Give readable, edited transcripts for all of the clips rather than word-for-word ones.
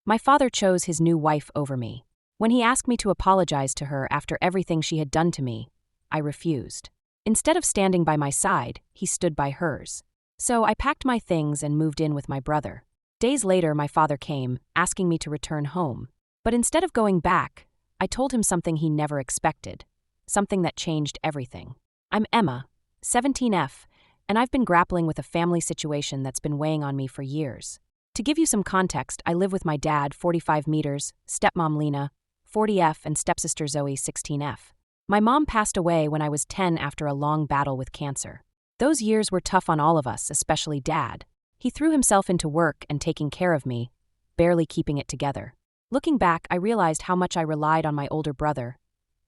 My father chose his new wife over me. When he asked me to apologize to her after everything she had done to me, I refused. Instead of standing by my side, he stood by hers. So I packed my things and moved in with my brother. Days later, my father came, asking me to return home. But instead of going back, I told him something he never expected. Something that changed everything. I'm Emma, 17F, and I've been grappling with a family situation that's been weighing on me for years. To give you some context, I live with my dad, 45 meters, stepmom Lena, 40F, and stepsister Zoe, 16F. My mom passed away when I was 10 after a long battle with cancer. Those years were tough on all of us, especially Dad. He threw himself into work and taking care of me, barely keeping it together. Looking back, I realized how much I relied on my older brother,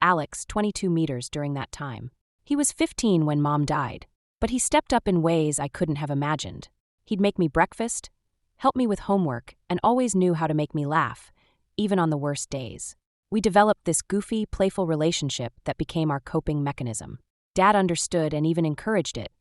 Alex, 22 meters, during that time. He was 15 when Mom died, but he stepped up in ways I couldn't have imagined. He'd make me breakfast, help me with homework, and always knew how to make me laugh, even on the worst days. We developed this goofy, playful relationship that became our coping mechanism. Dad understood and even encouraged it,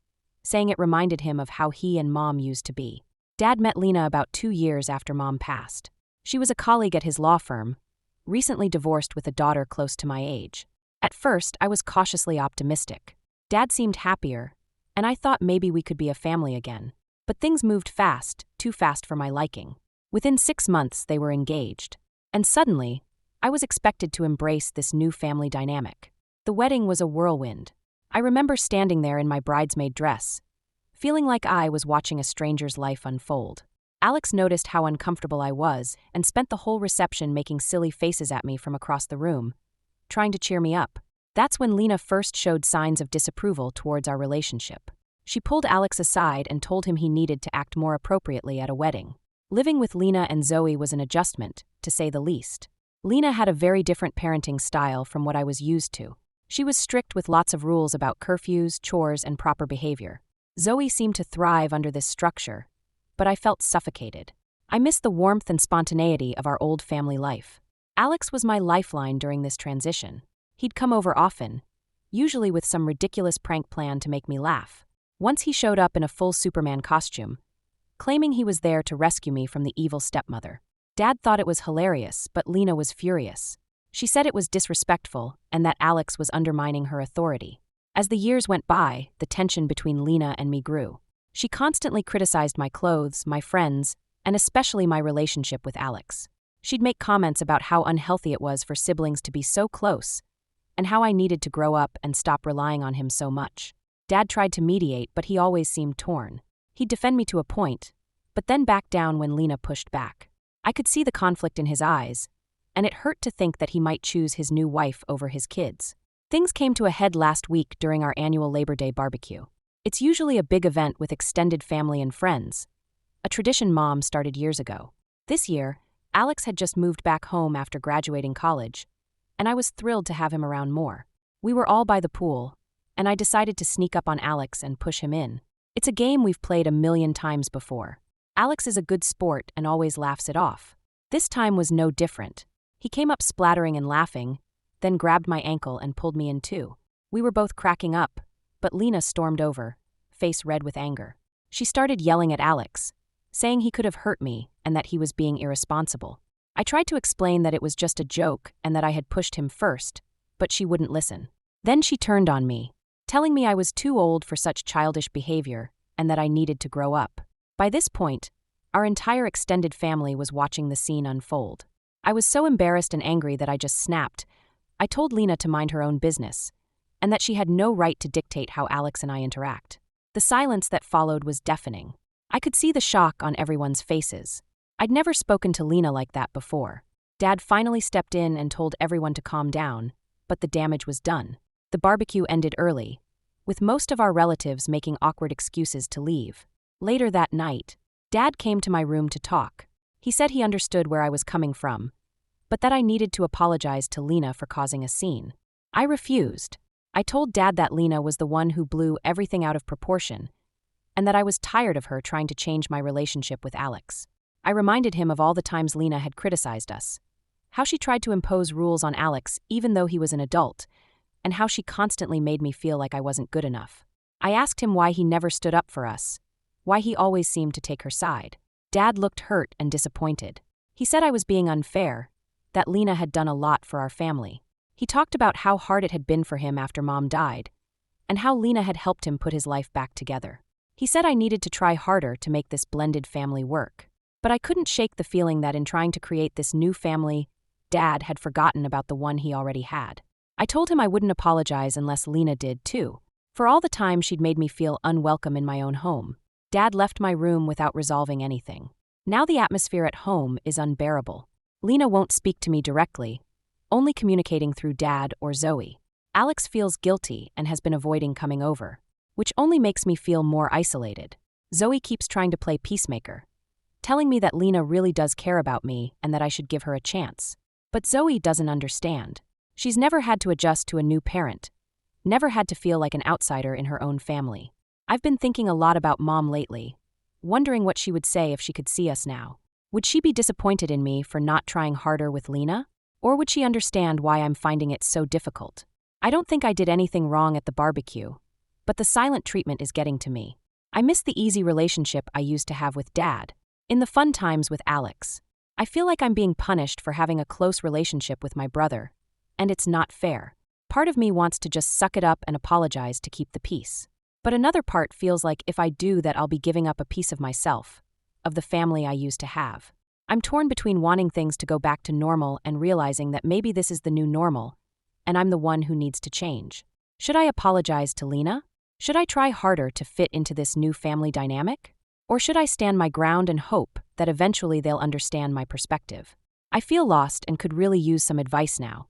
saying it reminded him of how he and Mom used to be. Dad met Lena about 2 years after Mom passed. She was a colleague at his law firm, recently divorced with a daughter close to my age. At first, I was cautiously optimistic. Dad seemed happier, and I thought maybe we could be a family again. But things moved fast, too fast for my liking. Within 6 months, they were engaged. And suddenly, I was expected to embrace this new family dynamic. The wedding was a whirlwind. I remember standing there in my bridesmaid dress, feeling like I was watching a stranger's life unfold. Alex noticed how uncomfortable I was and spent the whole reception making silly faces at me from across the room, trying to cheer me up. That's when Lena first showed signs of disapproval towards our relationship. She pulled Alex aside and told him he needed to act more appropriately at a wedding. Living with Lena and Zoe was an adjustment, to say the least. Lena had a very different parenting style from what I was used to. She was strict with lots of rules about curfews, chores, and proper behavior. Zoe seemed to thrive under this structure, but I felt suffocated. I missed the warmth and spontaneity of our old family life. Alex was my lifeline during this transition. He'd come over often, usually with some ridiculous prank plan to make me laugh. Once he showed up in a full Superman costume, claiming he was there to rescue me from the evil stepmother. Dad thought it was hilarious, but Lena was furious. She said it was disrespectful and that Alex was undermining her authority. As the years went by, the tension between Lena and me grew. She constantly criticized my clothes, my friends, and especially my relationship with Alex. She'd make comments about how unhealthy it was for siblings to be so close, and how I needed to grow up and stop relying on him so much. Dad tried to mediate, but he always seemed torn. He'd defend me to a point, but then back down when Lena pushed back. I could see the conflict in his eyes, and it hurt to think that he might choose his new wife over his kids. Things came to a head last week during our annual Labor Day barbecue. It's usually a big event with extended family and friends, a tradition Mom started years ago. This year, Alex had just moved back home after graduating college, and I was thrilled to have him around more. We were all by the pool, and I decided to sneak up on Alex and push him in. It's a game we've played a million times before. Alex is a good sport and always laughs it off. This time was no different. He came up splattering and laughing, then grabbed my ankle and pulled me in too. We were both cracking up, but Lena stormed over, face red with anger. She started yelling at Alex, saying he could have hurt me and that he was being irresponsible. I tried to explain that it was just a joke and that I had pushed him first, but she wouldn't listen. Then she turned on me, telling me I was too old for such childish behavior and that I needed to grow up. By this point, our entire extended family was watching the scene unfold. I was so embarrassed and angry that I just snapped. I told Lena to mind her own business, and that she had no right to dictate how Alex and I interact. The silence that followed was deafening. I could see the shock on everyone's faces. I'd never spoken to Lena like that before. Dad finally stepped in and told everyone to calm down, but the damage was done. The barbecue ended early, with most of our relatives making awkward excuses to leave. Later that night, Dad came to my room to talk. He said he understood where I was coming from, but that I needed to apologize to Lena for causing a scene. I refused. I told Dad that Lena was the one who blew everything out of proportion, and that I was tired of her trying to change my relationship with Alex. I reminded him of all the times Lena had criticized us, how she tried to impose rules on Alex even though he was an adult, and how she constantly made me feel like I wasn't good enough. I asked him why he never stood up for us, why he always seemed to take her side. Dad looked hurt and disappointed. He said I was being unfair, that Lena had done a lot for our family. He talked about how hard it had been for him after Mom died, and how Lena had helped him put his life back together. He said I needed to try harder to make this blended family work. But I couldn't shake the feeling that in trying to create this new family, Dad had forgotten about the one he already had. I told him I wouldn't apologize unless Lena did too. For all the time she'd made me feel unwelcome in my own home. Dad left my room without resolving anything. Now the atmosphere at home is unbearable. Lena won't speak to me directly, only communicating through Dad or Zoe. Alex feels guilty and has been avoiding coming over, which only makes me feel more isolated. Zoe keeps trying to play peacemaker, telling me that Lena really does care about me and that I should give her a chance. But Zoe doesn't understand. She's never had to adjust to a new parent, never had to feel like an outsider in her own family. I've been thinking a lot about Mom lately, wondering what she would say if she could see us now. Would she be disappointed in me for not trying harder with Lena? Or would she understand why I'm finding it so difficult? I don't think I did anything wrong at the barbecue, but the silent treatment is getting to me. I miss the easy relationship I used to have with Dad, in the fun times with Alex. I feel like I'm being punished for having a close relationship with my brother, and it's not fair. Part of me wants to just suck it up and apologize to keep the peace. But another part feels like if I do that I'll be giving up a piece of myself, of the family I used to have. I'm torn between wanting things to go back to normal and realizing that maybe this is the new normal, and I'm the one who needs to change. Should I apologize to Lena? Should I try harder to fit into this new family dynamic? Or should I stand my ground and hope that eventually they'll understand my perspective? I feel lost and could really use some advice now.